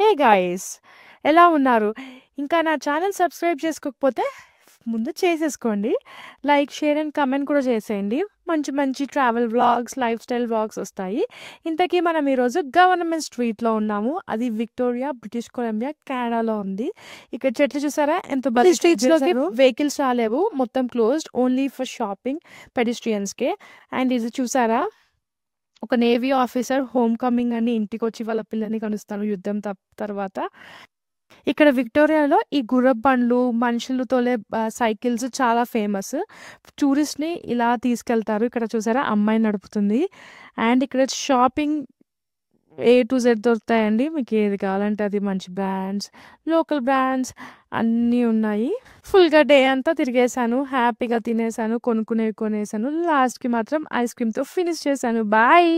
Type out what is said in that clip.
Hey guys! ఎలా ఉన్నారు? ఇంకా నా ఛానెల్ సబ్స్క్రైబ్ చేసుకోకపోతే ముందు చేసేసుకోండి. లైక్, షేర్ అండ్ కామెంట్ కూడా చేసేయండి. మంచి మంచి travel vlogs, life style vlogs వస్తాయి. ఇంతకీ మనం ఈరోజు గవర్నమెంట్ స్ట్రీట్‌లో ఉన్నాము. అది విక్టోరియా, బ్రిటిష్ కొలంబియా, కెనడాలో ఉంది. ఇక్కడ చెట్లు చూసారా ఎంత ఈ స్ట్రీట్స్‌లోకి వెహికల్స్ రాలేవు. మొత్తం క్లోజ్డ్. ఓన్లీ ఫర్ షాపింగ్ పెడెస్ట్రియన్స్‌కే. అండ్ ఇది చూసారా? ఒక నేవీ ఆఫీసర్ హోమ్ కమింగ్ అని ఇంటికొచ్చి వాళ్ళ పిల్లని కలుస్తారు యుద్ధం తర్వాత. ఇక్కడ విక్టోరియాలో ఈ గుర్రపు బండ్లు, మనుషులు తోలే సైకిల్స్ చాలా ఫేమస్. టూరిస్ట్‌ని ఇలా తీసుకెళ్తారు. ఇక్కడ చూసారా అమ్మాయి నడుపుతుంది. అండ్ ఇక్కడ షాపింగ్ ఏ టు జెడ్ దొరుకుతాయండి. మీకు ఏది కావాలంటే అది మంచి బ్రాండ్స్, లోకల్ బ్రాండ్స్ అన్నీ ఉన్నాయి. ఫుల్‌గా డే అంతా తిరిగేసాను. హ్యాపీగా తినేసాను. కొనుక్కునేవి కొనేసాను. లాస్ట్‌కి మాత్రం ఐస్ క్రీమ్‌తో ఫినిష్ చేశాను. బాయ్.